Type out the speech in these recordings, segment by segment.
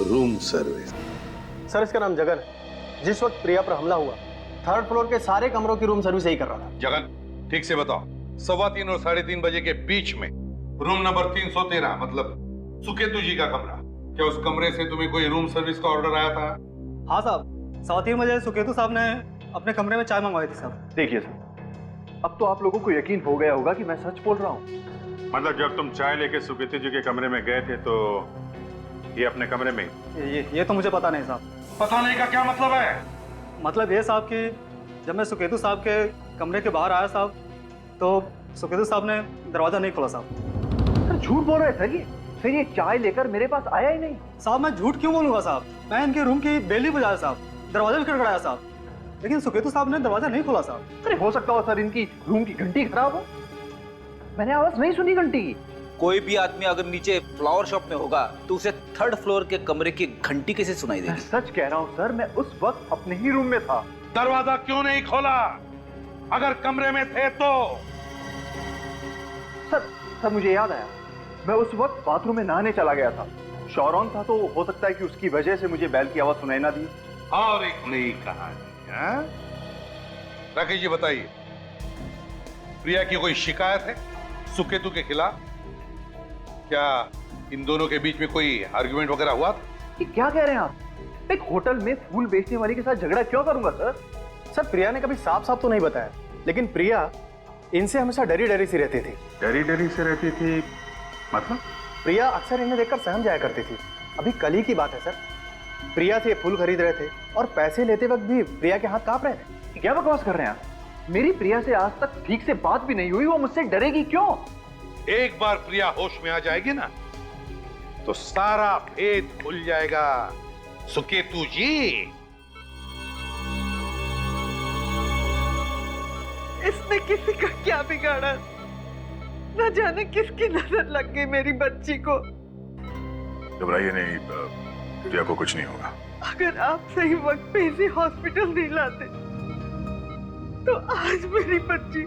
Room service. Sir इसका नाम जगन है। जिस वक्त प्रिया पर हमला हुआ, 3rd फ्लोर के सारे कमरों की रूम सर्विस यही कर रहा था। जगन ठीक से बताओ, 3:15 और 3:30 बजे के बीच में रूम नंबर 313 मतलब सुकेतु जी का कमरा, क्या उस कमरे से तुम्हें कोई रूम सर्विस का ऑर्डर आया था? हाँ साहब, 3:15 बजे सुकेतु साहब ने अपने कमरे में चाय मंगवाई थी साहब। देखिए सर, अब तो आप लोगों को यकीन हो गया होगा कि मैं सच बोल रहा हूँ। मतलब जब तुम चाय लेके सुकेतु जी के कमरे में गए थे तो ये अपने कमरे में? ये तो मुझे पता नहीं साहब। पता नहीं का क्या मतलब है? मतलब ये साहब कि जब मैं सुकेतु साहब के कमरे के बाहर आया साहब, तो सुकेतु साहब ने दरवाजा नहीं खोला साहब। सर झूठ बोल रहे हैं सर, ये चाय लेकर मेरे पास आया ही नहीं। साहब मैं झूठ क्यों बोलूंगा साहब, मैं इनके रूम की बेली बजाया साहब, दरवाजा भी खड़खड़ाया साहब, लेकिन सुकेतु साहब ने दरवाजा नहीं खोला साहब। अरे हो सकता हो सर इनकी रूम की घंटी खराब हो, मैंने आवाज नहीं सुनी घंटी की। कोई भी आदमी अगर नीचे फ्लावर शॉप में होगा तो उसे 3rd फ्लोर के कमरे की घंटी कैसे सुनाई मैं देगी? सच कह रहा हूँ सर, मैं उस वक्त अपने ही रूम में था। दरवाजा क्यों नहीं खोला अगर कमरे में थे तो? सर मुझे याद आया, मैं उस वक्त बाथरूम में नहाने चला गया था। शॉर ऑन था तो हो सकता है कि उसकी वजह से मुझे बैल की आवाज सुनाई ना दी। और एक नई कहानी है। राकेश जी बताइए, प्रिया की कोई शिकायत है सुकेतु के खिलाफ? क्या इन दोनों के बीच में कोई आर्गुमेंट वगैरह हुआ था? ये क्या कह रहे हैं आप? एक होटल में फूल बेचने वाले के साथ झगड़ा क्यों करूंगा सर? सर प्रिया ने कभी साफ साफ तो नहीं बताया, लेकिन प्रिया इनसे हमेशा डरी डरी सी रहती थी। डरी डरी से रहती थी मतलब? प्रिया अक्सर इन्हें देखकर सहम जाया करती थी। अभी कल ही की बात है सर, प्रिया से फूल खरीद रहे थे और पैसे लेते वक्त भी प्रिया के हाथ कांप रहे थे। क्या बकवास कर रहे हैं आप? मेरी प्रिया से आज तक ठीक से बात भी नहीं हुई, वो मुझसे डरेगी क्यों? एक बार प्रिया होश में आ जाएगी ना तो सारा भेद खुल जाएगा सुकेतु जी। इसने किसी का क्या बिगाड़ा, न जाने किसकी नजर लग गई मेरी बच्ची को। घबराइए नहीं, प्रिया को कुछ नहीं होगा। अगर आप सही वक्त पे इसे हॉस्पिटल नहीं लाते तो आज मेरी बच्ची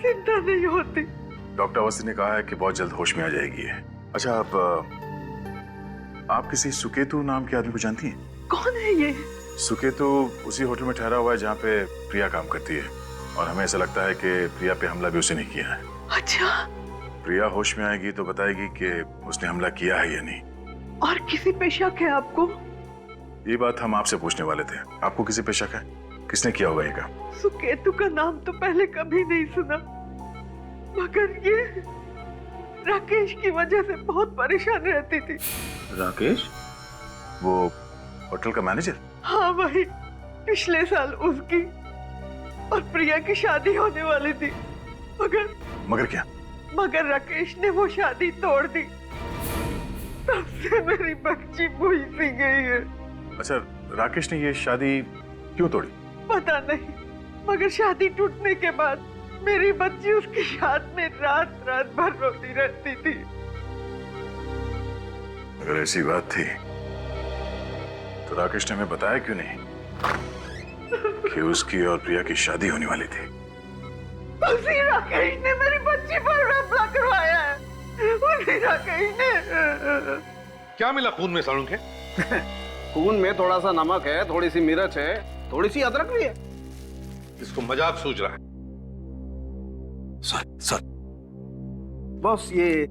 जिंदा नहीं होती। डॉक्टर अवस्थी ने कहा है कि बहुत जल्द होश में आ जाएगी। अच्छा आप किसी सुकेतु नाम के आदमी को जानती हैं? कौन है ये? सुकेतु उसी होटल में ठहरा हुआ है जहाँ पे प्रिया काम करती है, और हमें ऐसा लगता है कि प्रिया पे हमला भी उसी ने किया है। अच्छा, प्रिया होश में आएगी तो बताएगी कि उसने हमला किया है या नहीं। और किसी पे शक है आपको? ये बात हम आपसे पूछने वाले थे, आपको किसी पे शक है? किसने किया होगा ये काम? सुकेतु का नाम तो पहले कभी नहीं सुना, मगर ये राकेश की वजह से बहुत परेशान रहती थी। राकेश? वो होटल का मैनेजर? हाँ वही। पिछले साल उसकी और प्रिया की शादी होने वाली थी, मगर क्या? मगर राकेश ने वो शादी तोड़ दी। तब से मेरी बच्ची भूल सी गई है। अच्छा, राकेश ने ये शादी क्यों तोड़ी? पता नहीं, मगर शादी टूटने के बाद मेरी बच्ची उसकी याद में रात रात भर रोती रहती थी। अगर ऐसी बात थी तो राकेश ने हमें बताया क्यों नहीं कि उसकी और प्रिया की शादी होने वाली थी? उसी राकेश ने मेरी बच्ची पर हमला करवाया है। उसी राकेश ने। क्या मिला खून में सालू के? खून में थोड़ा सा नमक है, थोड़ी सी मिर्च है, थोड़ी सी अदरक भी है। इसको मजाक सूझ रहा है। सर बॉस, ये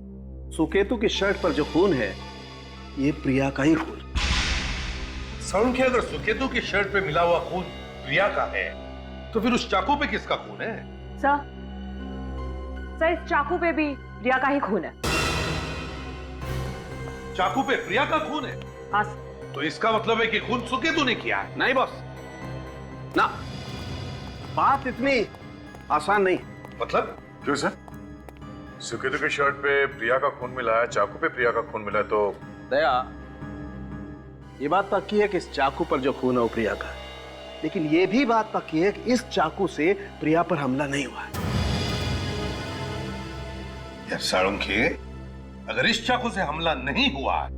सुकेतु की शर्ट पर जो खून है ये प्रिया का ही खून। सालू के अगर सुकेतु की शर्ट पे मिला हुआ खून प्रिया का है तो फिर उस चाकू पे किसका खून है? सर इस चाकू पे भी प्रिया का ही खून है। चाकू पे प्रिया का खून है? हाँ। तो इसका मतलब है कि खून सुकेतु ने किया है। नहीं बॉस, ना, बात इतनी आसान नहीं। मतलब? क्यों सर? सुकेतु की शर्ट पे प्रिया का खून मिला है, चाकू पे प्रिया का खून मिला है, तो दया, ये बात पक्की है कि इस चाकू पर जो खून है वो प्रिया का है, लेकिन ये भी बात पक्की है कि इस चाकू से प्रिया पर हमला नहीं हुआ है। यार साळुंखे, अगर इस चाकू से हमला नहीं हुआ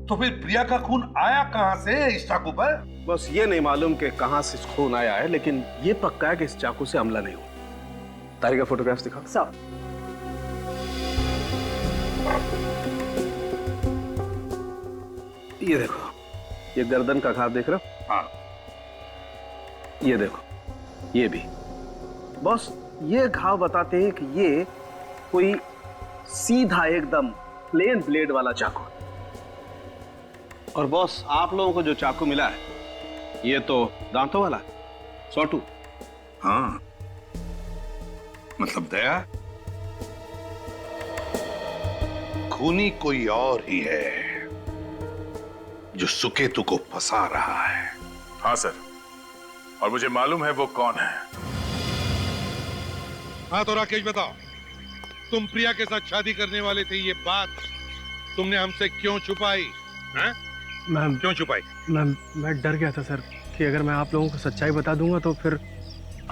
तो फिर प्रिया का खून आया कहां से इस चाकू पर? बस ये नहीं मालूम कि कहां से खून आया है, लेकिन ये पक्का है कि इस चाकू से हमला नहीं हुआ। तारी का फोटोग्राफ्स दिखाओ। सर ये देखो, ये गर्दन का घाव देख रहे हो? हाँ। ये देखो, ये भी। बॉस, ये घाव बताते हैं कि ये कोई सीधा एकदम प्लेन ब्लेड वाला चाकू है। और बॉस, आप लोगों को जो चाकू मिला है ये तो दांतों वाला है, सॉटू। हाँ, मतलब दया, खूनी कोई और ही है जो सुकेतु को फंसा रहा है। हाँ सर, और मुझे मालूम है वो कौन है। हाँ तो राकेश बताओ, तुम प्रिया के साथ शादी करने वाले थे, ये बात तुमने हमसे क्यों छुपाई? हैं? मैम, क्यों छुपाई? मैं डर गया था सर कि अगर मैं आप लोगों को सच्चाई बता दूंगा तो फिर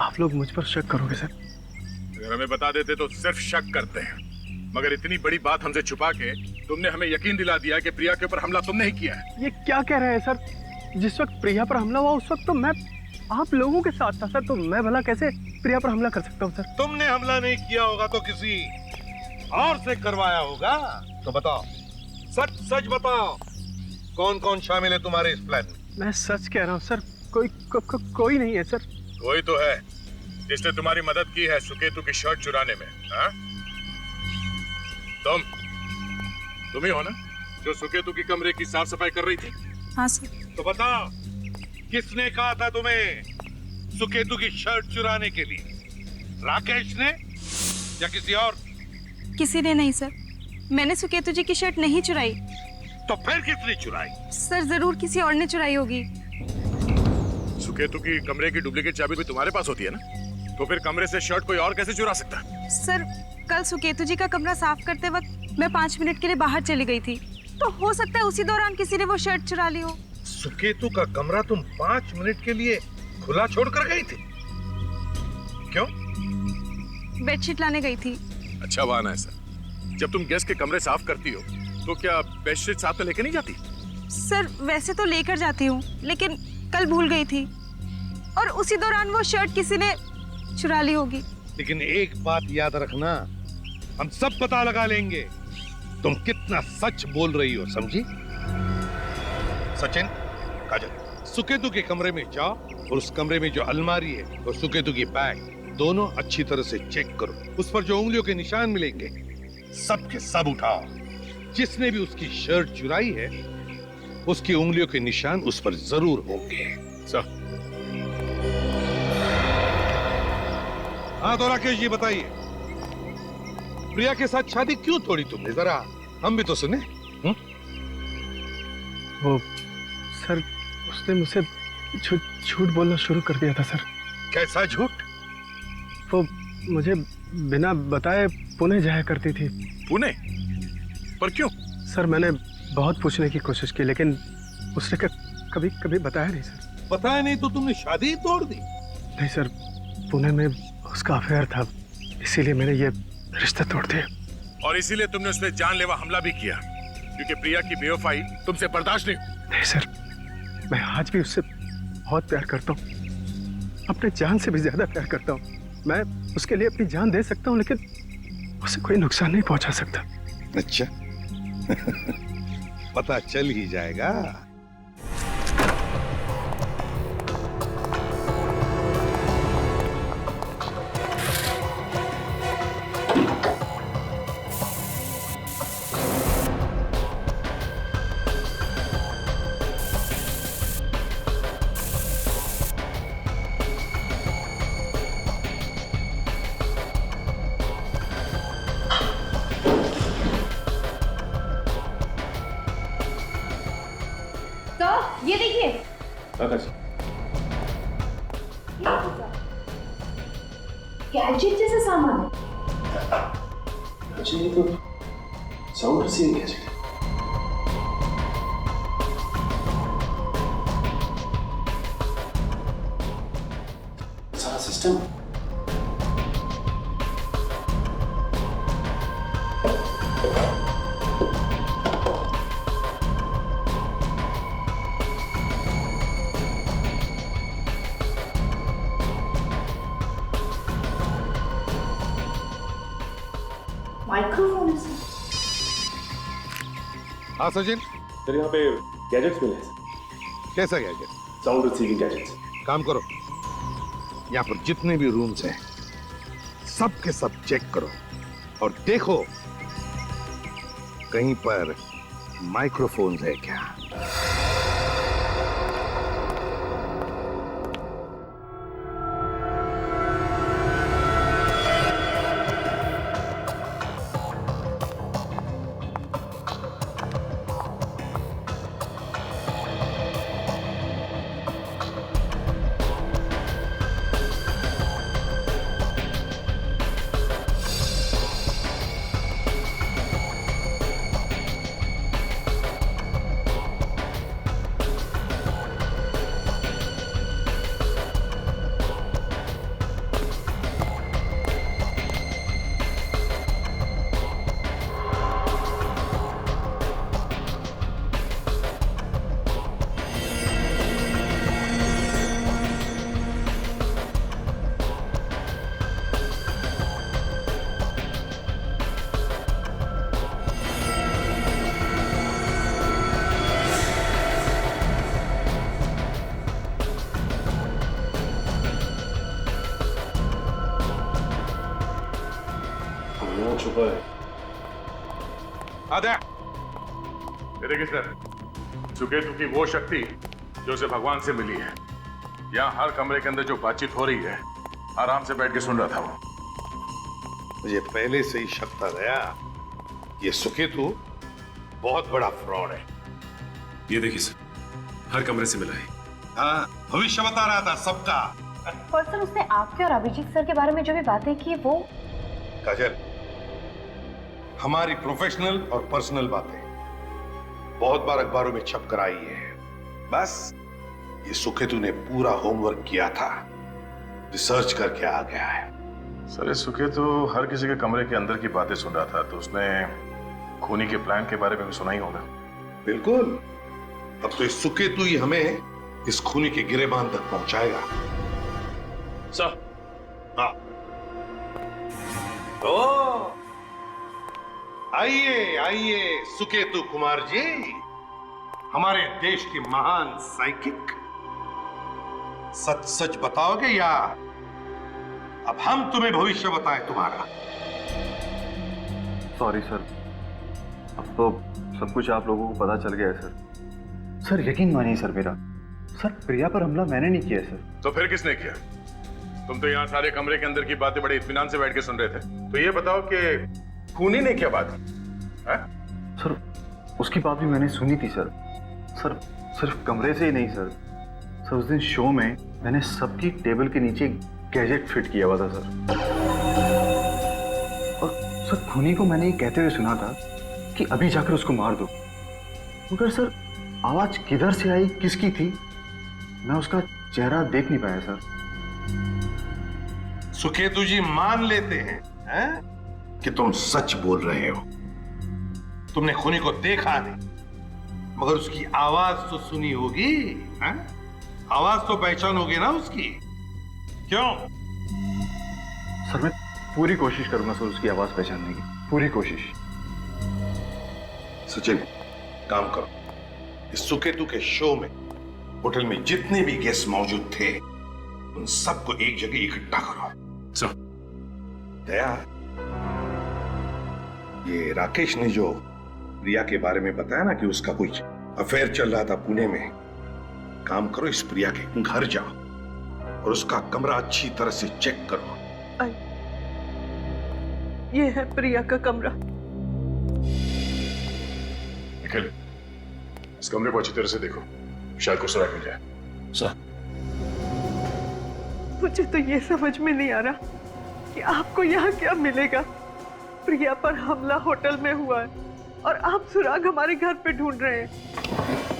आप लोग मुझ पर शक करोगे सर। अगर हमें बता देते तो सिर्फ शक करते हैं, मगर इतनी बड़ी बात हमसे छुपा के तुमने हमें यकीन दिला दिया कि प्रिया के ऊपर हमला तुमने ही किया है। ये क्या कह रहे हैं सर? जिस वक्त प्रिया पर हमला हुआ उस वक्त तो मैं आप लोगों के साथ था सर, तो मैं भला कैसे प्रिया पर हमला कर सकता हूँ सर? तुमने हमला नहीं किया होगा तो किसी और से करवाया होगा। तो बताओ, सच सच बताओ, कौन कौन शामिल है तुम्हारे इस प्लान में? मैं सच कह रहा हूँ सर, कोई नहीं है सर। कोई तो है जिसने तुम्हारी मदद की है सुकेतु की शर्ट चुराने में। हाँ? तुम ही हो ना जो सुकेतु की कमरे की साफ सफाई कर रही थी? हाँ सर। तो बताओ, किसने कहा था तुम्हें सुकेतु की शर्ट चुराने के लिए? राकेश ने या किसी और? किसी ने नहीं सर, मैंने सुकेतु जी की शर्ट नहीं चुराई। तो फिर किसने चुराई? सर जरूर किसी और ने चुराई होगी। सुकेतु की कमरे की डुप्लीकेट चाबी भी तुम्हारे पास होती है ना, तो फिर कमरे से शर्ट कोई और कैसे चुरा सकता है? सर कल सुकेतु जी का कमरा साफ करते वक्त मैं 5 मिनट के लिए बाहर चली गई थी, तो हो सकता है उसी दौरान किसी ने वो शर्ट चुरा ली हो। सुकेतु का कमरा तुम 5 मिनट के लिए खुला छोड़कर गई थी? क्यों? बेडशीट लाने गई थी। अच्छा बहाना है सर। जब तुम गेस्ट के कमरे साफ करती हो तो क्या बेडशीट साथ में लेके नहीं जाती? सर वैसे तो लेकर जाती हूँ, लेकिन कल भूल गई थी और उसी दौरान वो शर्ट किसी ने चुरा ली होगी। लेकिन एक बात याद रखना, हम सब पता लगा लेंगे तुम कितना सच बोल रही हो, समझी? सचिन, काजल, सुकेतु के कमरे में जाओ और उस कमरे में जो अलमारी है और सुकेतु की बैग, दोनों अच्छी तरह से चेक करो। उस पर जो उंगलियों के निशान मिलेंगे सब के सब उठाओ। जिसने भी उसकी शर्ट चुराई है उसकी उंगलियों के निशान उस पर जरूर होंगे। सर। हाँ तो राकेश जी बताइए, प्रिया के साथ शादी क्यों तोड़ी तुमने? जरा हम भी तो सुने। वो सर, उसने मुझसे झूठ बोलना शुरू कर दिया था सर। कैसा झूठ? वो मुझे बिना बताए पुणे जाया करती थी। पुणे? पर क्यों? सर मैंने बहुत पूछने की कोशिश की, लेकिन उसने कभी कभी बताया नहीं सर। बताया नहीं तो तुमने शादी ही तोड़ दी? नहीं सर, पुणे में उसका अफेयर था, इसीलिए मैंने ये रिश्ता तोड़ दिया। और इसीलिए तुमने उस पर जानलेवा हमला भी किया, क्योंकि प्रिया की बेवफाई तुमसे बर्दाश्त नहीं सर, मैं आज भी उससे बहुत प्यार करता हूँ, अपने जान से भी ज्यादा प्यार करता हूँ। मैं उसके लिए अपनी जान दे सकता हूँ, लेकिन उसे कोई नुकसान नहीं पहुंचा सकता। अच्छा पता चल ही जाएगा। ये देखिए गैजेट जैसा सामान है। अच्छा, ये तो साउंड रिसीविंग गैजेट है। सारा सिस्टम। माइक्रोफोन है। हाँ सचिन, सर यहाँ पे गैजेट्स मिले हैं। कैसा गैजेट? Sound receiving gadgets. काम करो, यहाँ पर जितने भी रूम्स हैं सब के सब चेक करो और देखो कहीं पर माइक्रोफोन्स है क्या। छुपा है। आद्या, ये देखिए सर, सुकेतु की वो शक्ति जो उसे भगवान से मिली है। यहाँ हर कमरे के अंदर जो बातचीत हो रही है आराम से बैठ के सुन रहा था वो। मुझे पहले से ही शक था दया, ये सुकेतु बहुत बड़ा फ्रॉड है। ये देखिए सर, हर कमरे से मिला है। हाँ, भविष्य बता रहा था सबका। पर सर उसने आपके और अभिजीत सर के बारे में जो भी बातें की वो। काजल, हमारी प्रोफेशनल और पर्सनल बातें बहुत बार अखबारों में छप कर आई है। बस ये सुकेतु ने पूरा होमवर्क किया था, रिसर्च करके आ गया है। सर, ये सुकेतु हर किसी के कमरे के अंदर की बातें सुन रहा था, तो उसने खूनी के प्लान के बारे में भी सुना ही होगा। बिल्कुल। अब तो इस सुकेतु ही हमें इस खूनी के गिरेबान तक पहुंचाएगा। सर, हाँ। ओ, आइए आइए सुकेतु कुमार जी, हमारे देश के महान साइकिक। सच सच बताओगे या अब हम तुम्हें भविष्य बताएं तुम्हारा? सॉरी सर, अब तो सब कुछ आप लोगों को पता चल गया है सर। सर यकीन मानिए सर मेरा, सर प्रिया पर हमला मैंने नहीं किया सर। तो फिर किसने किया? तुम तो यहाँ सारे कमरे के अंदर की बातें बड़े इत्मीनान से बैठ के सुन रहे थे, तो ये बताओ कि खूनी ने क्या बात की? सर उसकी बात भी मैंने सुनी थी सर। सर सिर्फ कमरे से ही नहीं सर, सर उस दिन शो में मैंने सबकी टेबल के नीचे गैजेट फिट किया हुआ था सर। और सर खूनी को मैंने ये कहते हुए सुना था कि अभी जाकर उसको मार दो, मगर सर आवाज किधर से आई, किसकी थी, मैं उसका चेहरा देख नहीं पाया सर। सुकेतु जी मान लेते हैं, कि तुम सच बोल रहे हो। तुमने खूनी को देखा नहीं, मगर उसकी आवाज तो सुनी होगी, हैं? आवाज तो पहचानोगे ना उसकी, क्यों? सर मैं पूरी कोशिश करूंगा सर उसकी आवाज पहचानने की, पूरी कोशिश। सचिन, काम करो, इस सुकेतु के शो में होटल में जितने भी गेस्ट मौजूद थे उन सबको एक जगह इकट्ठा करो। सर। दया, ये राकेश ने जो प्रिया के बारे में बताया ना कि उसका कुछ अफेयर चल रहा था पुणे में, काम करो, इस प्रिया के घर जाओ और उसका कमरा अच्छी तरह से चेक करो। ये है प्रिया का कमरा। निखिल, इस कमरे को अच्छी तरह से देखो, शायद कुछ सुराग मिल जाए। सर। मुझे तो ये समझ में नहीं आ रहा कि आपको यहाँ क्या मिलेगा। प्रिया पर हमला होटल में हुआ है और आप सुराग हमारे घर पे ढूंढ रहे हैं।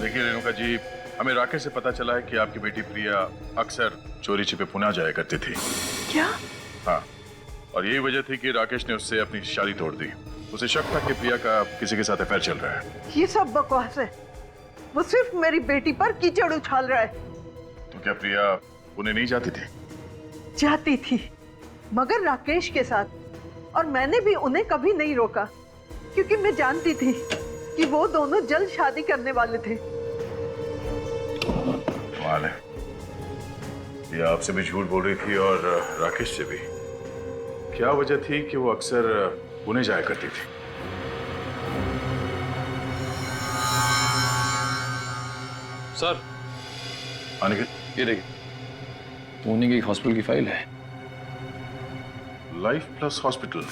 देखिए रेणुका जी, हमें राकेश से पता चला है कि आपकी बेटी प्रिया अक्सर चोरी छिपे पुणे जाया करती थी। क्या? हाँ, और यही वजह थी कि राकेश ने उससे अपनी शादी तोड़ दी। उसे शक था कि प्रिया का किसी के साथ अफेयर चल रहा है। ये सब बकवास है, वो सिर्फ मेरी बेटी पर कीचड़ उछाल रहा है। तो क्या प्रिया पुणे नहीं जाती थी? जाती थी, मगर राकेश के साथ, और मैंने भी उन्हें कभी नहीं रोका क्योंकि मैं जानती थी कि वो दोनों जल्द शादी करने वाले थे। कमाल है, ये आपसे भी झूठ बोल रही थी और राकेश से भी। क्या वजह थी कि वो अक्सर पुणे जाया करती थी? सर अनिकेत, ये देखिए, पुणे की हॉस्पिटल की फाइल है। लाइफ प्लस हॉस्पिटल,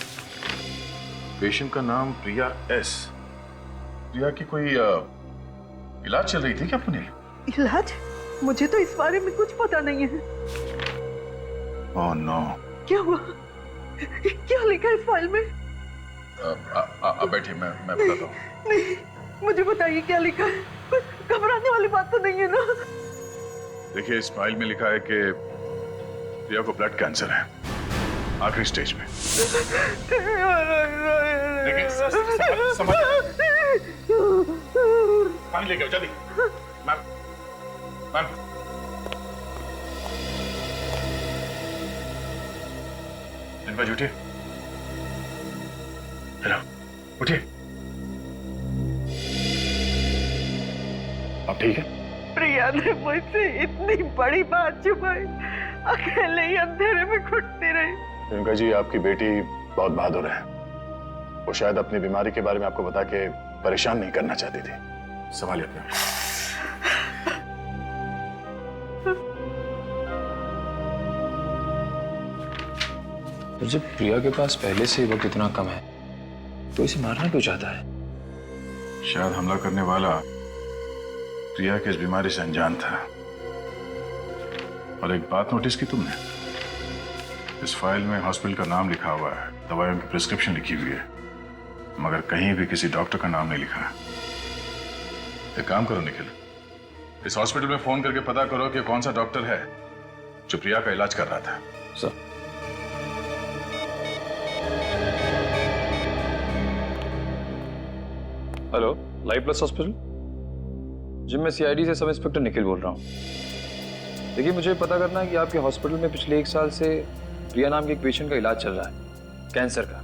पेशेंट का नाम प्रिया एस। प्रिया की कोई इलाज चल रही थी क्या पुणे? इलाज? मुझे तो इस बारे में कुछ पता नहीं है। Oh no. क्या हुआ? क्या लिखा है इस फाइल में? बैठिए, मैं बताता हूँ। नहीं, मुझे बताइए क्या लिखा है। घबराने वाली बात तो नहीं है ना? देखिए, इस फाइल में लिखा है कि प्रिया को ब्लड कैंसर है, आखिरी स्टेज में। देखिए, समझ पानी लेके आओ जल्दी। मैम इनका उठिए। हेलो, उठिए। आप ठीक है? प्रिया ने मुझसे इतनी बड़ी बात छुपाई, अकेले ही अंधेरे में घुटती रही। इनका जी, आपकी बेटी बहुत बहादुर है। वो शायद अपनी बीमारी के बारे में आपको बता के परेशान नहीं करना चाहती थी। संभालिए अपने। तो जब प्रिया के पास पहले से ही वक्त इतना कम है तो इसे मारना क्यों चाहता है? शायद हमला करने वाला प्रिया की इस बीमारी से अनजान था। और एक बात नोटिस की तुमने? इस फाइल में हॉस्पिटल का नाम लिखा हुआ है, दवाइयों की प्रिस्क्रिप्शन लिखी हुई है, मगर कहीं भी किसी डॉक्टर का नाम नहीं लिखा है। एक काम करो निखिल, इस हॉस्पिटल में फोन करके पता करो कि कौन सा डॉक्टर है जो प्रिया का इलाज कर रहा था। Sir. Hello, life plus hospital जी, मैं सीआईडी से सब इंस्पेक्टर निखिल बोल रहा हूँ। देखिए, मुझे पता करना है कि आपके हॉस्पिटल में पिछले 1 साल से प्रिया नाम के एक पेशेंट का इलाज चल रहा है, कैंसर का।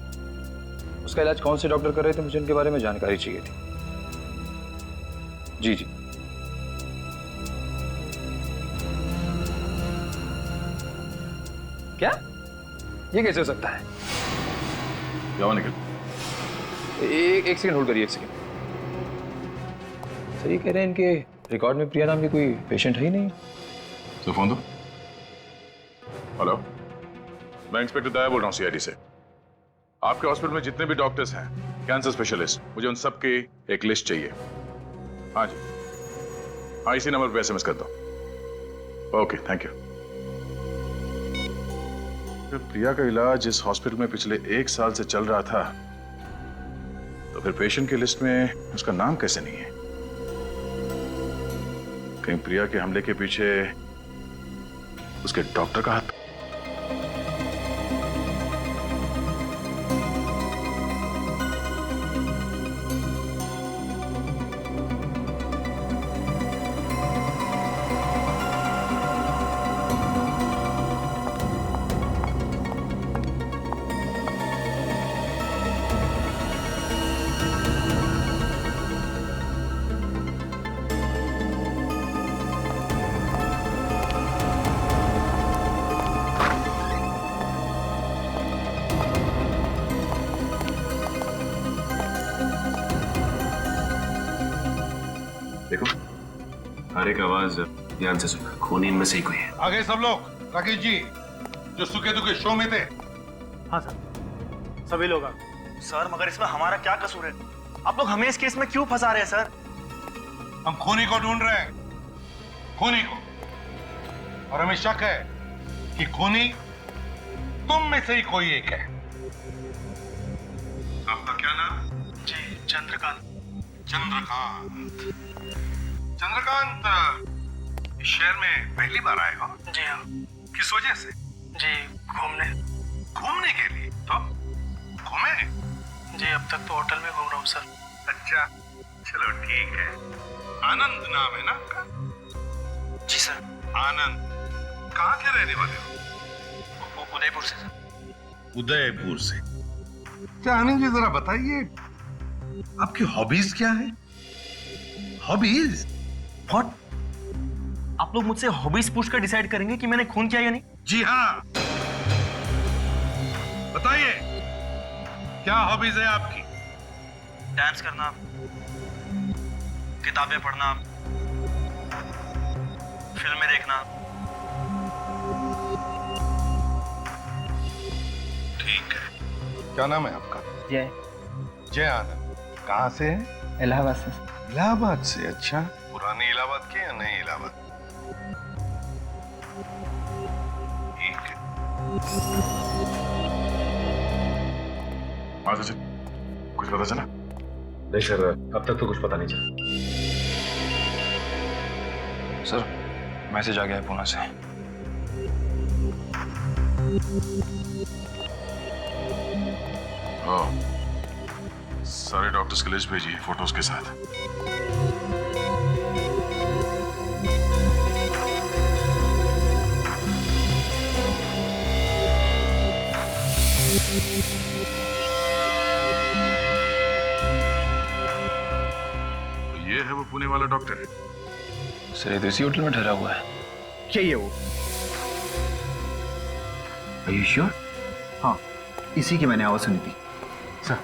उसका इलाज कौन से डॉक्टर कर रहे थे, मुझे इनके बारे में जानकारी चाहिए थी। जी जी। क्या? ये कैसे हो सकता है? जाओ निखिल। एक सेकंड होल्ड करिए, 1 सेकंड। सर, ये कह रहे हैं इनके रिकॉर्ड में प्रिया नाम की कोई पेशेंट है ही नहीं। तो फोन दो। हेलो, मैं इंस्पेक्टर दया बोल रहा हूँ सीआईडी से। आपके हॉस्पिटल में जितने भी डॉक्टर्स हैं, कैंसर स्पेशलिस्ट, मुझे उन सब की एक लिस्ट चाहिए। हाँ जी, हाँ, इसी नंबर पे एसएमएस कर दो। Okay, thank you. प्रिया का इलाज इस हॉस्पिटल में पिछले 1 साल से चल रहा था, तो फिर पेशेंट की लिस्ट में उसका नाम कैसे नहीं है? कहीं प्रिया के हमले के पीछे उसके डॉक्टर का हाथ? देखो, हर एक आवाज ध्यान से सुना, खून इनमें से ही कोई है। आगे सब लोग। राकेश जी, जो सुकेतु के शो में थे। हाँ सर, सभी लोग आ गए। सर, मगर इसमें हमारा क्या कसूर है? आप लोग हमें इस केस में क्यों फंसा रहे हैं सर? हम खूनी को ढूंढ रहे हैं, खूनी को। और हमें शक है कि खूनी तुम में से ही कोई एक है। आपका क्या नाम? जी, चंद्रकांत। चंद्रकांत। चंद्रकांत, इस शहर में पहली बार आए हो? जी हाँ। किस वजह से? जी, घूमने। घूमने के लिए? तो घूमे? जी, अब तक तो होटल में घूम रहा हूँ सर। अच्छा, चलो ठीक है। आनंद नाम है ना आपका? जी सर। आनंद, कहाँ के रहने वाले हो? उदयपुर से सर। उदयपुर से। अच्छा आनंद जी, जरा बताइए आपकी हॉबीज क्या है? हॉबीज? व्हाट? आप लोग मुझसे हॉबीज पूछकर डिसाइड करेंगे कि मैंने खून किया या नहीं? जी हाँ, बताइए क्या हॉबीज है आपकी? डांस करना, किताबें पढ़ना, फिल्में देखना। ठीक है, क्या नाम है आपका? जय। जय आनंद। कहाँ से है? इलाहाबाद से। इलाहाबाद से? अच्छा, पुरानी इलाहाबाद के या नई इलाहाबाद? ठीक है। कुछ पता चला? नहीं सर, अब तक तो कुछ पता नहीं चला। सर मैसेज आ गया है पुणे से। सारे डॉक्टर्स की लिस्ट भेजिए फोटोज के साथ। तो ये है वो पुणे वाला डॉक्टर? सर ये तो इसी होटल में ठहरा हुआ है। क्या ये वो? Are you sure? हाँ, इसी की मैंने आवाज सुनी थी। सर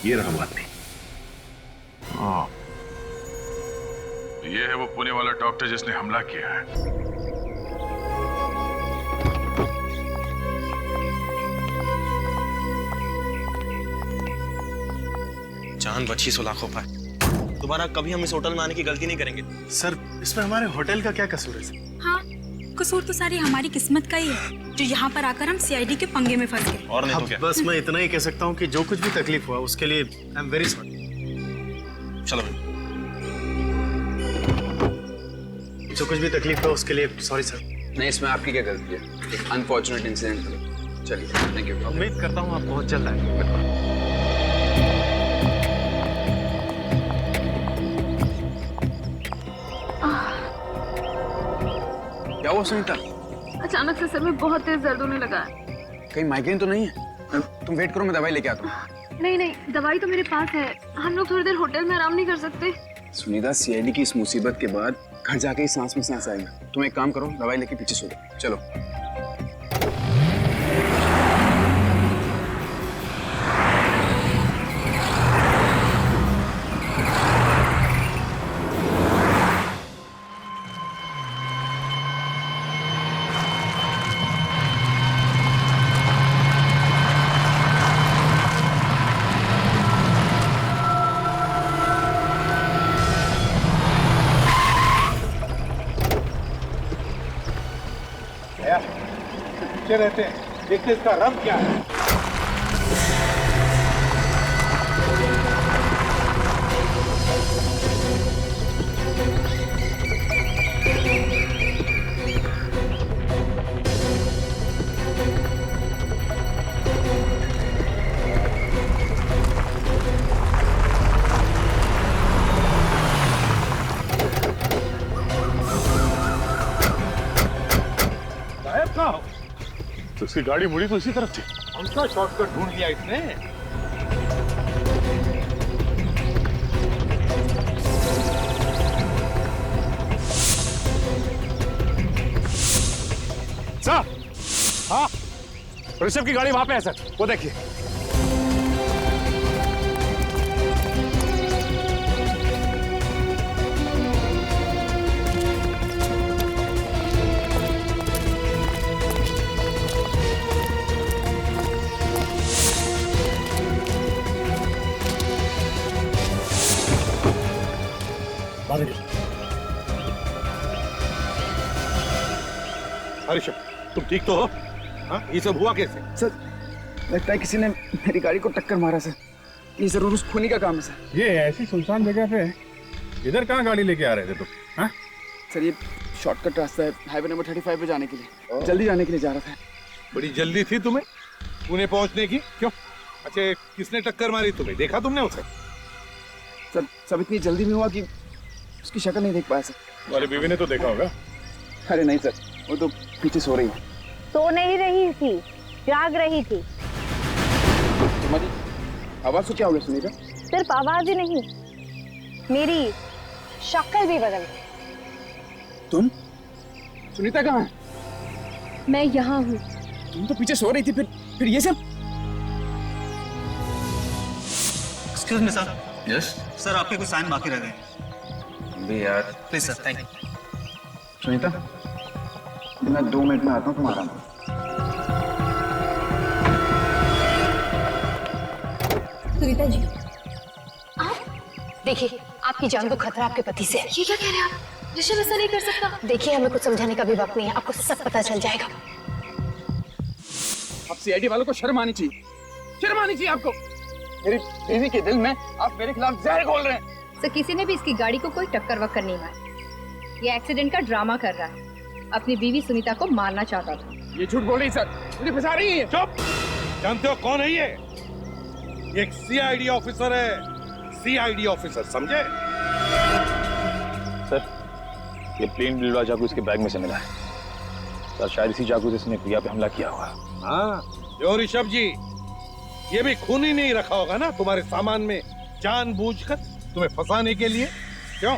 ये रहा वो आदमी। ये है वो पुणे वाला डॉक्टर जिसने हमला किया है। जान बची सो लाखों पर। दोबारा कभी हम इस होटल में आने की गलती नहीं करेंगे। सर इसमें हमारे होटल का क्या कसूर है सर? हाँ, कसूर तो सारी हमारी किस्मत का ही है जो यहाँ पर आकर हम सीआईडी के पंगे में फंस गए। और नहीं तो क्या? बस मैं इतना ही कह सकता हूँ कि जो कुछ भी तकलीफ हुआ उसके लिए आई एम वेरी सॉरी। चलो, जो कुछ भी तकलीफ हुआ उसके लिए सॉरी सर। नहीं, इसमें आपकी क्या गलती है? एक अनफॉर्चुनेट इंसिडेंट था। चलिए, थैंक यू। उम्मीद करता हूँ आप बहुत जल्द आएंगे। क्या हुआ सुनीता? अचानक से सर में बहुत तेज दर्द होने लगा है। कहीं माइग्रेन तो नहीं है? तुम वेट करो, मैं दवाई लेके आता हूँ। नहीं नहीं, दवाई तो मेरे पास है। हम लोग थोड़ी देर होटल में आराम नहीं कर सकते? सुनीता, सीआईडी की इस मुसीबत के बाद घर जाके ही सांस में सांस आएगा। तुम एक काम करो, दवाई लेके पीछे सो जाओ। चलो। पीछे रहते हैं, देखते इसका रंग क्या है। साहब कहाँ हो? तो उसकी गाड़ी मुड़ी तो इसी तरफ थी। कौन सा शॉर्टकट ढूंढ लिया इसने? सर, हाँ, ऋषभ की गाड़ी वहां पे है सर, वो देखिए। ऋषभ, तुम ठीक तो हो? हाँ, ये सब हुआ कैसे? सर, लगता है किसी ने मेरी गाड़ी को टक्कर मारा सर। ये जरूर उस खूनी का काम है सर। ये ऐसी सुनसान जगह पे इधर कहाँ गाड़ी लेके आ रहे थे तुम? हाँ? सर ये शॉर्टकट रास्ता है हाईवे नंबर 35 पे जाने के लिए। जल्दी जाने के लिए जा रहा था। बड़ी जल्दी थी तुम्हें पुणे पहुंचने की? क्यों? अच्छा, किसने टक्कर मारी तुम्हें? देखा तुमने उसे? सर सब इतनी जल्दी में हुआ कि उसकी शक्ल नहीं देख पाया सर। तुम्हारी बीवी ने तो देखा होगा। अरे नहीं सर, वो तो पीछे सो रही है। सो नहीं रही थी, जाग रही थी। तुम्हारी आवाज को क्या हो गया सुनीता? सिर्फ आवाज ही नहीं, मेरी शक्ल भी बदल गई। तुम? सुनीता कहाँ है? मैं यहाँ हूँ। तुम तो पीछे सो रही थी, फिर ये सब? Excuse me sir. Yes sir, आपके कुछ साइन बाकी रह गए। भी यार। Please sir, thank you. Sunita, मैं 2 मिनट में आता हूँ तुम्हारा। सुनीता जी, आप देखिए, आपकी जान को खतरा आपके पति से है। ये क्या कह रहे हैं आप? ऋषभ ऐसा नहीं कर सकता। देखिए, हमें कुछ समझाने का भी वक्त नहीं है, आपको सब पता चल जाएगा। आप सीआईडी वालों को शर्म आनी चाहिए, शर्म आनी चाहिए आपको। मेरी बीवी के दिल में आप मेरे खिलाफ जहर घोल रहे हैं। सर, किसी ने भी इसकी गाड़ी को कोई टक्कर वक्कर नहीं मारी। ये एक्सीडेंट का ड्रामा कर रहा है। अपनी बीवी सुनीता को मारना चाहता था। ये झूठ बोल रही सर, मुझे फंसा रही है। चुप! जानते हो कौन है ये? एक सीआईडी ऑफिसर है, सीआईडी ऑफिसर, समझे? सर, ये प्लेन बिलवा चाकू इसके बैग में से मिला है। सर, शायद इसी चाकू से इसने प्रिया पे हमला किया होगा। हाँ, जो ऋषभ जी, ये भी खून ही नहीं रखा होगा ना तुम्हारे सामान में जानबूझकर तुम्हें फंसाने के लिए? क्यों?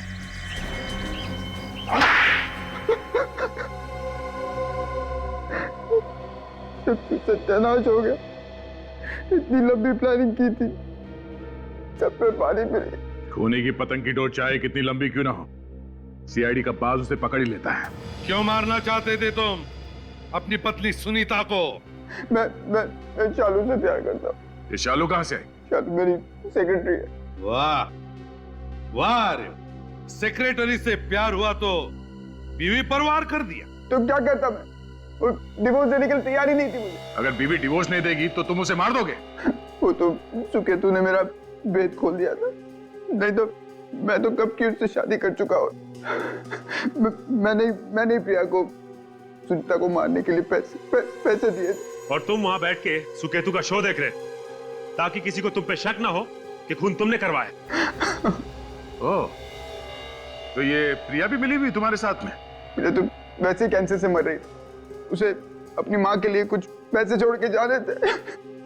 सत्यानाश हो गया। इतनी लंबी प्लानिंग की थी, सब पे पानी फिर गया। खूनी की पतंग की डोर चाहे कितनी लंबी क्यों ना हो, सीआईडी का बाज उसे पकड़ ही लेता है। क्यों मारना चाहते थे तुम अपनी पत्नी सुनीता को? मैं शालू से प्यार करता हूँ। ये शालू कहाँ से आई? शालू मेरी सेक्रेटरी है। वाह वाह, सेक्रेटरी से प्यार हुआ तो बीवी पर वार कर दिया। तो क्या करता मैं? वो डिवोर्स देने के लिए तैयार ही नहीं थी मुझे। अगर बीवी डिवोर्स नहीं देगी तो तुम उसे मार दोगे? वो तो सुकेतु ने मेरा भेद खोल दिया था, नहीं तो मैं तो कब की उससे शादी कर चुका हूँ। मैंने प्रिया को सुनीता को मारने के लिए पैसे दिए थे। और तुम वहां बैठ के सुकेतु का शो देख रहे ताकि किसी को तुम पे शक ना हो कि खून तुमने करवाया। ओह, तो ये प्रिया भी मिली हुई तुम्हारे साथ में? प्रिया तो वैसे ही कैंसर से मर रही थी, उसे अपनी माँ के लिए कुछ पैसे जोड़ के जाने थे।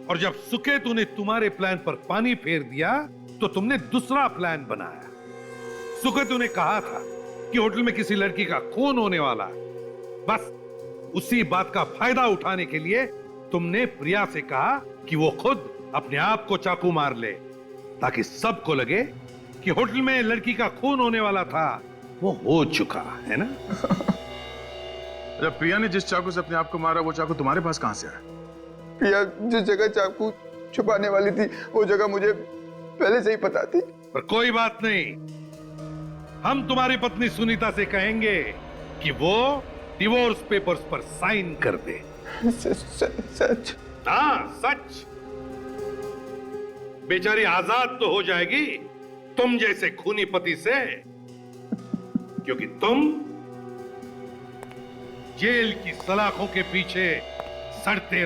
और जब सुकेतु ने तुम्हारे प्लान पर पानी फेर दिया तो तुमने दूसरा प्लान बनाया। सुकेतु ने कहा था कि होटल में किसी लड़की का खून होने वाला है। बस उसी बात का फायदा उठाने के लिए तुमने प्रिया से कहा कि वो खुद अपने आप को चाकू मार ले, ताकि सबको लगे कि होटल में लड़की का खून होने वाला था, वो हो चुका है ना? जब प्रिया ने जिस चाकू से अपने आप को मारा, वो चाकू तुम्हारे पास कहां से आया? प्रिया जिस जगह चाकू छुपाने वाली थी, वो जगह मुझे पहले से ही पता थी। पर कोई बात नहीं, हम तुम्हारी पत्नी सुनीता से कहेंगे कि वो डिवोर्स पेपर्स पर साइन कर दे। सच? हाँ, सच। बेचारी आजाद तो हो जाएगी तुम जैसे खूनी पति से, क्योंकि तुम जेल की सलाखों के पीछे सड़ते।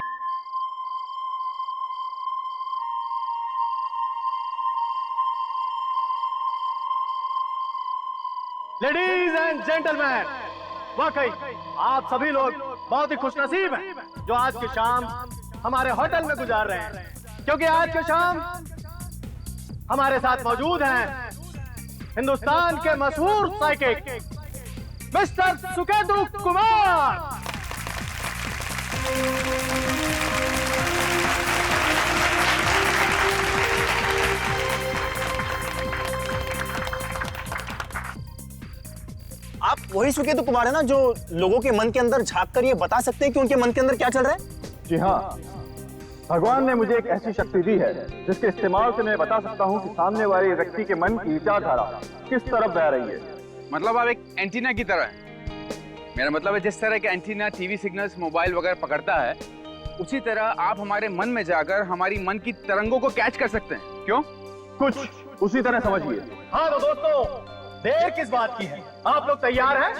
लेडीज एंड जेंटलमैन, वाकई आप सभी लोग बहुत ही खुशनसीब हैं जो आज की शाम हमारे होटल में गुजार रहे हैं, क्योंकि आज की शाम हमारे साथ मौजूद हैं हिंदुस्तान के मशहूर साइकिक मिस्टर सुकेतु कुमार। आप वही सुकेतु कुमार है ना जो लोगों के मन के अंदर झांक कर ये बता सकते हैं कि उनके मन के अंदर क्या चल रहा है? जी हाँ, भगवान ने मुझे एक ऐसी शक्ति दी है जिसके इस्तेमाल से मैं बता सकता हूँ कि सामने वाले व्यक्ति के मन की विचारधारा किस तरफ बह रही है। मतलब आप एक एंटीना की तरह हैं। मेरा मतलब है जिस तरह के एंटीना टीवी सिग्नल्स मोबाइल वगैरह पकड़ता है, उसी तरह आप हमारे मन में जाकर हमारी मन की तरंगों को कैच कर सकते हैं। क्यों? कुछ उसी तरह समझिए। हाँ तो दोस्तों, देर किस बात की है? आप लोग तैयार हैं?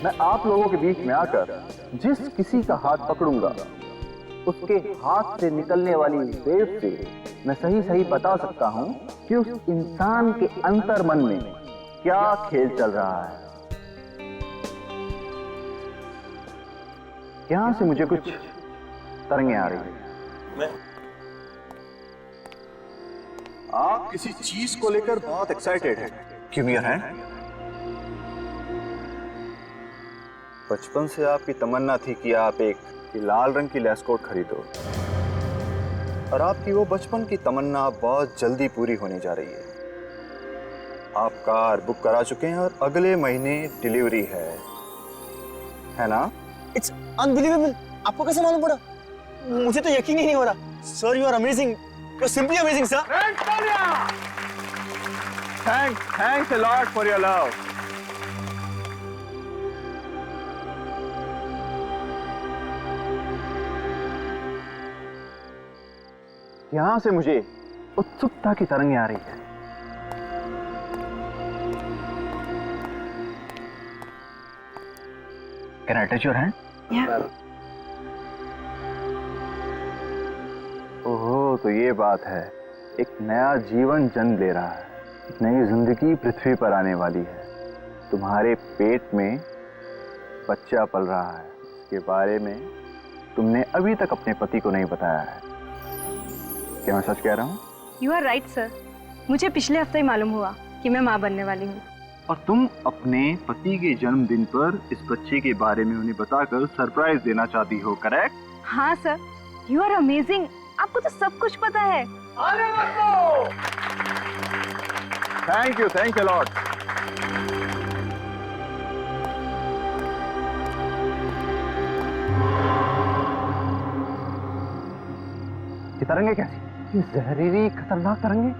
मैं आप लोगों के बीच में आकर जिस किसी का हाथ पकड़ूंगा, उसके हाथ से निकलने वाली वेव से मैं सही बता सकता हूं कि उस इंसान के अंतर मन में क्या खेल चल रहा है। यहां से मुझे कुछ तरंगें आ रही हैं। आप किसी चीज को लेकर बहुत एक्साइटेड हैं, गिव मी योर हैंड। बचपन से आपकी तमन्ना थी कि आप एक लाल रंग की लेस कोट खरीदो, और आपकी वो बचपन की तमन्ना बहुत जल्दी पूरी होने जा रही है। आप कार बुक करा चुके हैं और अगले महीने डिलीवरी है ना? It's unbelievable. आपको कैसे मालूम पड़ा? मुझे तो यकीन ही नहीं हो रहा। Sir, you are amazing, you are simply amazing sir. Thanks a lot for your love. यहां से मुझे उत्सुकता की तरंगें आ रही है। Can I touch your hand? Yeah. ओहो, तो ये बात है। एक नया जीवन जन्म ले रहा है, एक नई जिंदगी पृथ्वी पर आने वाली है। तुम्हारे पेट में बच्चा पल रहा है, इसके बारे में तुमने अभी तक अपने पति को नहीं बताया है। क्या मैं सच कह रहा हूँ? You are right sir. मुझे पिछले हफ्ते ही मालूम हुआ कि मैं माँ बनने वाली हूँ। और तुम अपने पति के जन्मदिन पर इस बच्चे के बारे में उन्हें बताकर सरप्राइज देना चाहती हो, करेक्ट? हाँ सर, यू आर अमेजिंग। आपको तो सब कुछ पता है। Thank you lot. ये तरंगे कैसी? ये जहरीली खतरनाक तरंगे।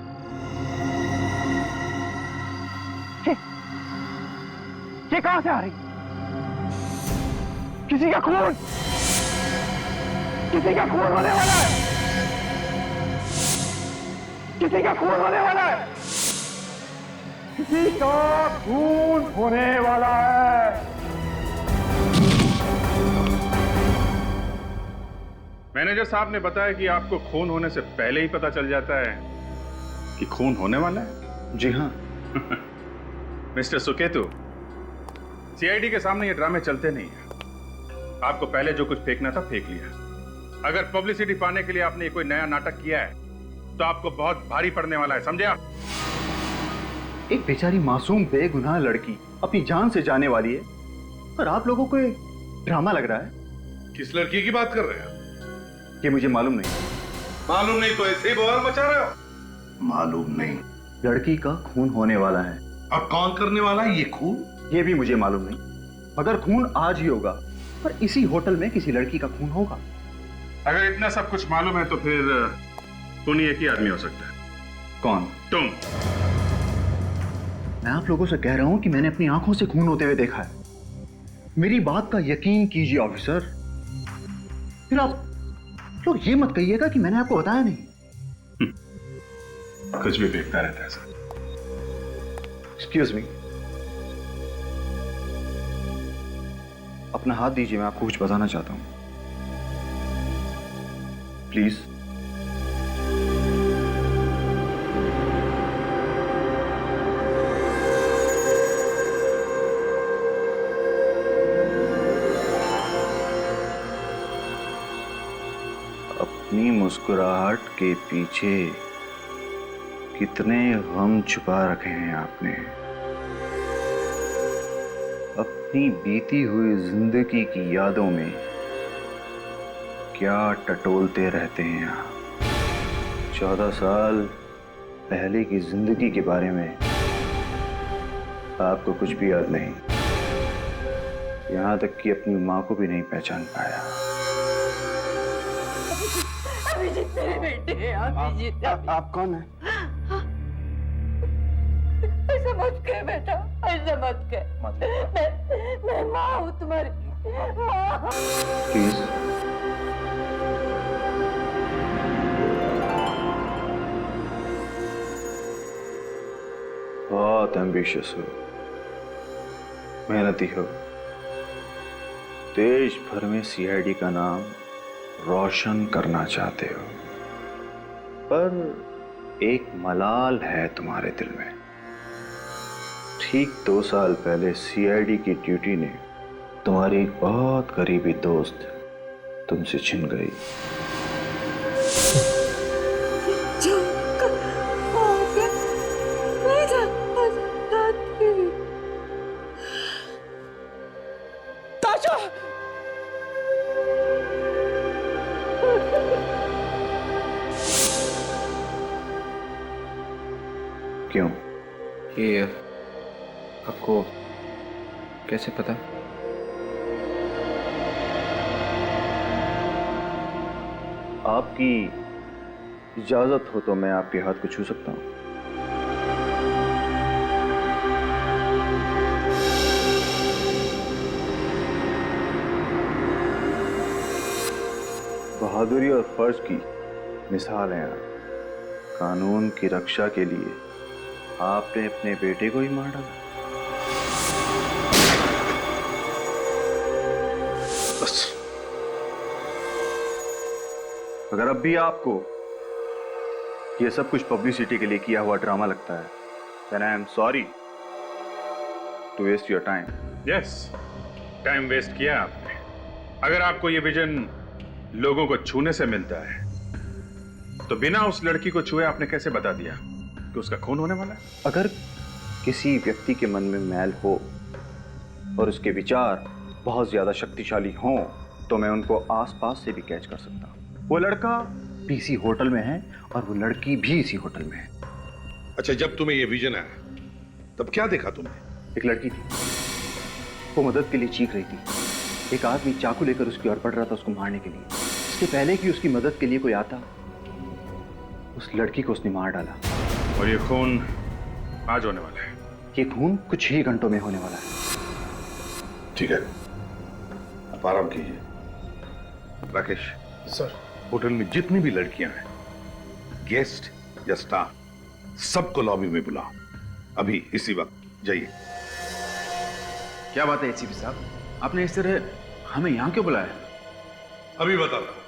ये कहां से आ रही? किसी का खून होने वाला है। किसी का खून होने वाला है। किसी का खून होने वाला है। मैनेजर साहब ने बताया कि आपको खून होने से पहले ही पता चल जाता है कि खून होने वाला है। जी हाँ। मिस्टर सुकेतु, सीआईडी के सामने ये ड्रामे चलते नहीं हैं। आपको पहले जो कुछ फेंकना था फेंक लिया। अगर पब्लिसिटी पाने के लिए आपने कोई नया नाटक किया है तो आपको बहुत भारी पड़ने वाला है, समझे आप? एक बेचारी मासूम बेगुनाह लड़की अपनी जान से जाने वाली है, और आप लोगों को एक ड्रामा लग रहा है। किस लड़की की बात कर रहे हैं? ये मुझे मालूम नहीं। मालूम नहीं तो ऐसे ही बवाल मचा रहे हो? मालूम नहीं। लड़की का खून होने वाला है। अब कौन करने वाला है ये खून? ये भी मुझे मालूम नहीं, मगर खून आज ही होगा, पर इसी होटल में किसी लड़की का खून होगा। अगर इतना सब कुछ मालूम है तो फिर खून एक ही आदमी हो सकता है। कौन? तुम। मैं आप लोगों से कह रहा हूं कि मैंने अपनी आंखों से खून होते हुए देखा है। मेरी बात का यकीन कीजिए ऑफिसर। फिर आप लोग ये मत कहिएगा कि मैंने आपको बताया नहीं। कुछ भी देखता रहता है सर। एक्सक्यूज मी, अपना हाथ दीजिए, मैं आपको कुछ बताना चाहता हूं, प्लीज। अपनी मुस्कुराहट के पीछे कितने गम छुपा रखे हैं आपने। अपनी बीती हुई जिंदगी की यादों में क्या टटोलते रहते हैं आप। 14 साल पहले की जिंदगी के बारे में आपको कुछ भी याद नहीं, यहां तक कि अपनी मां को भी नहीं पहचान पाया। अभिजीत मेरे बेटे, अभिजीत। आप कौन है? ऐसा मत कह बेटा, ऐसा मत कह। मैं माँ हूँ तुम्हारी माँ। प्लीज। बहुत एम्बिशियस हो, मेहनती हो, देश भर में सीआईडी का नाम रोशन करना चाहते हो, पर एक मलाल है तुम्हारे दिल में। ठीक 2 साल पहले सीआईडी की ड्यूटी ने तुम्हारी एक बहुत करीबी दोस्त तुमसे छिन गई। क्यों? ये आपको कैसे पता? आपकी इजाजत हो तो मैं आपके हाथ को छू सकता हूं। बहादुरी और फर्ज की मिसाल है आप। कानून की रक्षा के लिए आपने अपने बेटे को ही मार डाला। बस अगर अब भी आपको यह सब कुछ पब्लिसिटी के लिए किया हुआ ड्रामा लगता है, then I am sorry to waste your time. Yes, time waste किया आपने। अगर आपको ये विजन लोगों को छूने से मिलता है तो बिना उस लड़की को छुए आपने कैसे बता दिया कि उसका खून होने वाला है? अगर किसी व्यक्ति के मन में मैल हो और उसके विचार बहुत ज्यादा शक्तिशाली हों तो मैं उनको आसपास से भी कैच कर सकता हूं। वो लड़का भी इसी होटल में है और वो लड़की भी इसी होटल में है। अच्छा, जब तुम्हें ये विजन आया तब क्या देखा तुमने? एक लड़की थी, वो मदद के लिए चीख रही थी। एक आदमी चाकू लेकर उसकी ओर बढ़ रहा था उसको मारने के लिए। इसके पहले कि उसकी मदद के लिए कोई आता, उस लड़की को उसने मार डाला। और ये खून आज होने वाला है। ये खून कुछ ही घंटों में होने वाला है। ठीक है, आप आराम कीजिए। राकेश सर, होटल में जितनी भी लड़कियां हैं, गेस्ट या स्टाफ, सबको लॉबी में बुलाओ। अभी इसी वक्त जाइए। क्या बात है एसीपी साहब, आपने इस तरह हमें यहां क्यों बुलाया? अभी बताता हूं।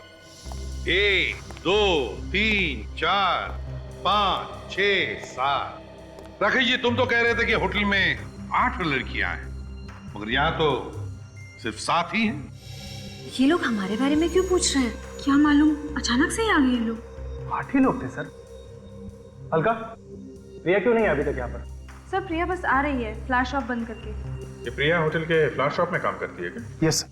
1 2 3 4 5 6 7। राकेश जी, तुम तो कह रहे थे कि होटल में 8 लड़कियां हैं, मगर यहां तो सिर्फ 7 ही हैं। ये लोग हमारे बारे में क्यों पूछ रहे हैं? क्या मालूम अचानक से ही आ गए ये लोग। 8 ही लोग थे सर। अलका, प्रिया क्यों नहीं है अभी तक यहाँ पर? सर, प्रिया बस आ रही है फ्लैश ऑफ बंद करके। ये प्रिया होटल के फ्लावर शॉप में काम करती है क्या? यस।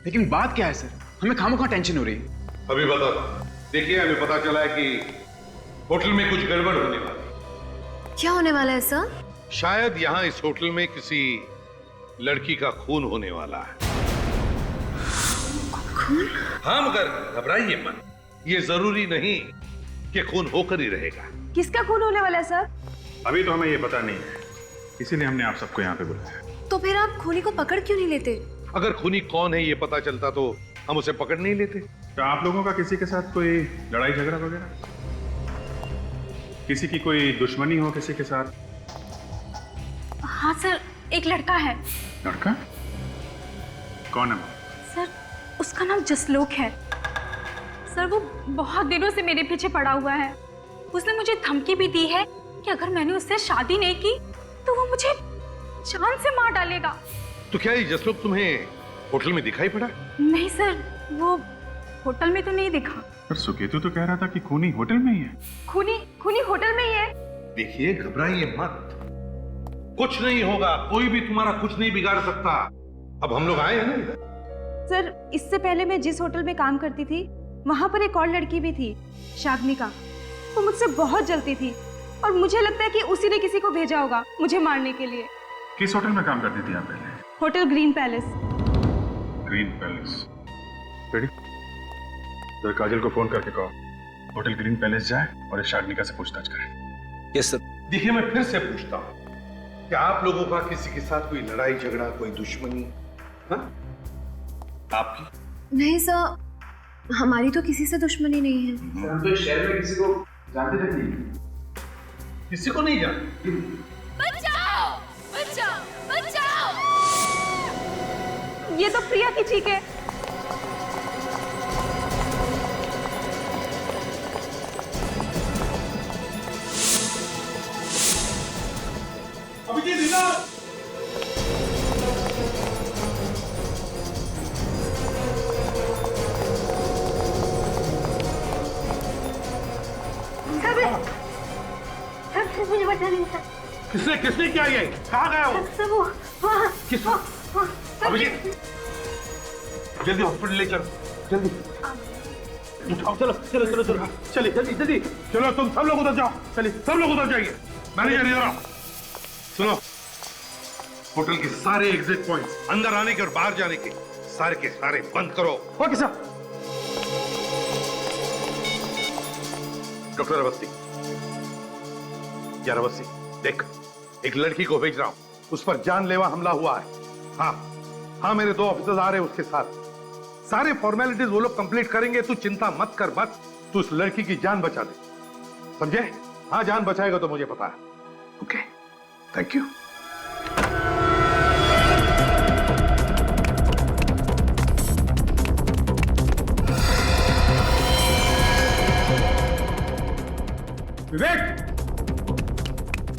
लेकिन बात क्या है सर, हमें खामोखा टेंशन हो रही है। अभी बताता हूं। देखिए, हमें पता चला है कि होटल में कुछ गड़बड़ होने वाली है। क्या होने वाला है सर? शायद यहाँ इस होटल में किसी लड़की का खून होने वाला है। खून? हाँ, मगर घबराइए मत। ये जरूरी नहीं कि खून होकर ही रहेगा। किसका खून होने वाला है सर? अभी तो हमें ये पता नहीं है, इसीलिए हमने आप सबको यहाँ पे बुलाया। तो फिर आप खूनी को पकड़ क्यों नहीं लेते? अगर खूनी कौन है ये पता चलता तो हम उसे पकड़ नहीं लेते। तो आप लोगों का किसी के साथ कोई लड़ाई झगड़ा वगैरह, किसी की कोई दुश्मनी हो किसी के साथ? हाँ सर, एक लड़का है। लड़का? कौन है? सर, उसका नाम जसलोक है। सर, वो बहुत दिनों से मेरे पीछे पड़ा हुआ है। उसने मुझे धमकी भी दी है कि अगर मैंने उससे शादी नहीं की तो वो मुझे जान से मार डालेगा। तो क्या ये जसलोक तुम्हें होटल में दिखाई पड़ा? नहीं सर, वो होटल में तो नहीं दिखा। पर सुकेतु तो कह रहा था कि खूनी होटल में ही है। खूनी होटल में ही है। देखिए, घबराइए मत, कुछ नहीं होगा। कोई भी तुम्हारा कुछ नहीं बिगाड़ सकता। अब हम लोग आए हैं ना इधर। सर, इससे पहले मैं जिस होटल में काम करती थी वहां पर एक और लड़की भी थी, शाग्निका। वो मुझसे बहुत जलती थी और मुझे लगता है कि उसी ने किसी को भेजा होगा मुझे मारने के लिए। किस होटल में काम करती थी आप पहले? Hotel green palace. Green palace. Ready? तो काजल को फोन करके कहो होटल ग्रीन पैलेस जाए और इस शाग्निका से पूछताछ करें। Yes sir. देखिए, मैं फिर से पूछता हूँ, क्या आप लोगों का किसी के साथ कोई लड़ाई झगड़ा, कोई दुश्मनी? हाँ? आपकी? नहीं सर, हमारी तो किसी से दुश्मनी नहीं है। हम तो शहर में किसी को जानते तक नहीं। किसी को नहीं जानते? बचाओ! बचाओ! बचाओ! ये तो प्रिया की चीख है। अभिजीत इधर! मुझे बचा नहीं था। किसने क्या ये? कहाँ गया वो? सर, वो वहाँ। किस? अभिजीत, जल्दी हॉस्पिटल ले चलो, जल्दी उठाओ। चलो चलो चलो चलो, चलिए जल्दी जल्दी। चलो, तुम सब लोग उधर जाओ। चलिए, सब लोग उधर जाइए। मैनेजर इधर आओ। सुनो, होटल के सारे एग्जिट पॉइंट्स, अंदर आने के और बाहर जाने के सारे बंद करो। Okay sir. डॉक्टर अवस्थी, यार अवस्थी, देख, एक लड़की को भेज रहा हूं, उस पर जानलेवा हमला हुआ है। हाँ, मेरे 2 ऑफिसर्स आ रहे हैं उसके साथ। सारे फॉर्मेलिटीज वो लोग कंप्लीट करेंगे, तू चिंता मत कर, मत। तू उस लड़की की जान बचा दे, समझे? हाँ, जान बचाएगा तो मुझे पता है। Okay, thank you. विवेक,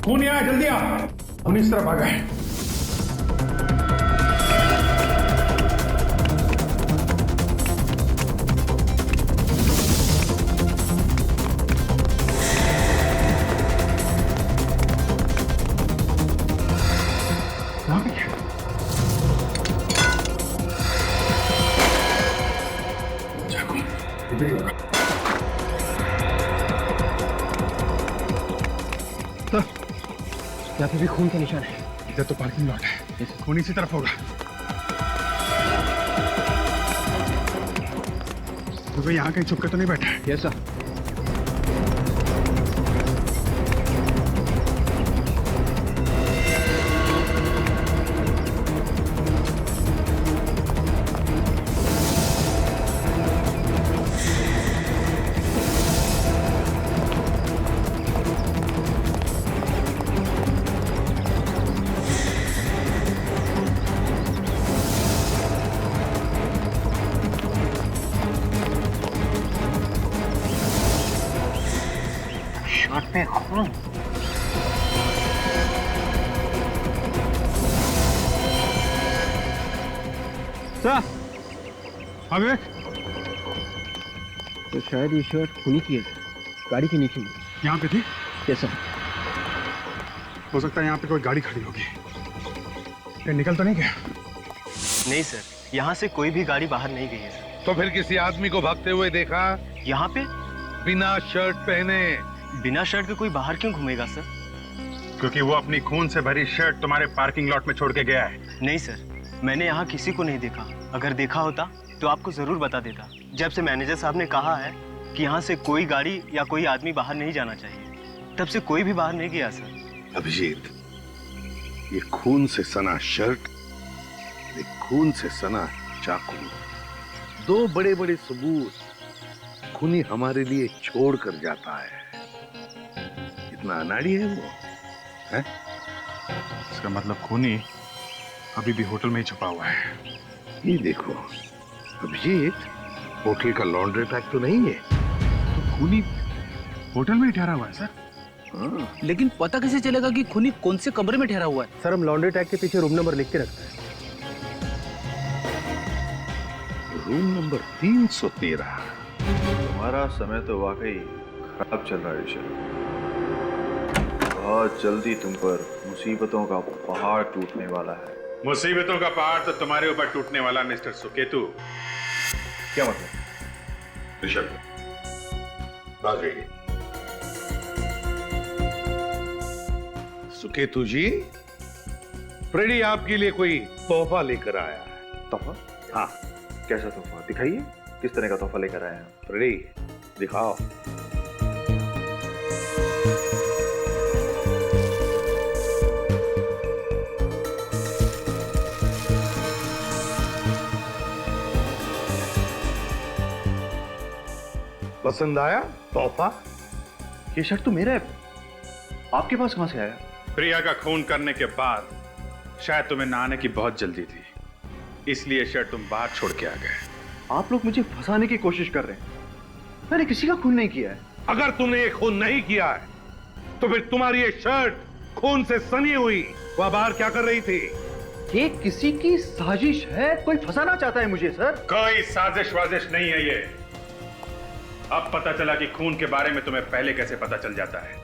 खून यहाँ, जल्दी आ। खून इस तरफ आ गए। यहाँ पे भी खून के निशान है। इधर तो पार्किंग लॉट है, खून इसी तरफ होगा। तो यहाँ कहीं छुप के तो नहीं बैठा है? Yes sir. पे खून। सर, हाँ विवेक, तो शायद ये शर्ट खूनी की है, गाड़ी के नीचे। यहाँ पे थी? Yes sir. हो सकता है यहाँ पे कोई गाड़ी खड़ी होगी। ये निकल तो नहीं गया? नहीं सर, यहाँ से कोई भी गाड़ी बाहर नहीं गई है सर। तो फिर किसी आदमी को भागते हुए देखा? यहाँ पे बिना शर्ट पहने। बिना शर्ट के कोई बाहर क्यों घूमेगा सर? क्योंकि वो अपनी खून से भरी शर्ट तुम्हारे पार्किंग लॉट में छोड़ के गया है। नहीं सर, मैंने यहाँ किसी को नहीं देखा। अगर देखा होता तो आपको जरूर बता देता। जब से मैनेजर साहब ने कहा है कि यहाँ से कोई गाड़ी या कोई आदमी बाहर नहीं जाना चाहिए, तब से कोई भी बाहर नहीं गया सर। अभिजीत, ये खून से सना शर्ट, ये खून से सना चाकू, 2 बड़े-बड़े सबूत खूनी हमारे लिए छोड़ कर जाता है। इतना अनाड़ी है वो, है? इसका मतलब खूनी अभी भी होटल में ही छुपा हुआ है। ये देखो अभिजीत, होटल का लॉन्ड्री टैग तो नहीं है। तो खूनी होटल में ही ठहरा हुआ है सर। हाँ। लेकिन पता कैसे चलेगा कि खूनी कौन से कमरे में ठहरा हुआ है? सर, हम लॉन्ड्री टैग के पीछे रूम नंबर लिख के रखते हैं। Room number 313। तुम्हारा समय तो वाकई खराब चल रहा है ऋषभ। बहुत जल्दी तुम पर मुसीबतों का पहाड़ टूटने वाला है। मुसीबतों का पहाड़ तो तुम्हारे ऊपर टूटने वाला मिस्टर सुकेतु। क्या मतलब? ऋषभ, बात रही। सुकेतु जी, फ्रेडी आपके लिए कोई तोहफा लेकर आया है। तोहफा? हाँ। कैसा तोहफा? दिखाइए, किस तरह का तोहफा लेकर आए हैं? फ्रेडी, दिखाओ। पसंद आया तोहफा? ये शर्ट तो मेरा है, आपके पास कहां से आया? प्रिया का खून करने के बाद शायद तुम्हें नहाने की बहुत जल्दी थी, इसलिए शर्ट तुम बाहर छोड़ के आ गए। आप लोग मुझे फंसाने की कोशिश कर रहे हैं। मैंने किसी का खून नहीं किया है। अगर तुमने ये खून नहीं किया है, तो फिर तुम्हारी ये शर्ट खून से सनी हुई वह बाहर क्या कर रही थी? ये किसी की साजिश है, कोई फंसाना चाहता है मुझे सर। कोई साजिश वाजिश नहीं है ये। अब पता चला कि खून के बारे में तुम्हें पहले कैसे पता चल जाता है।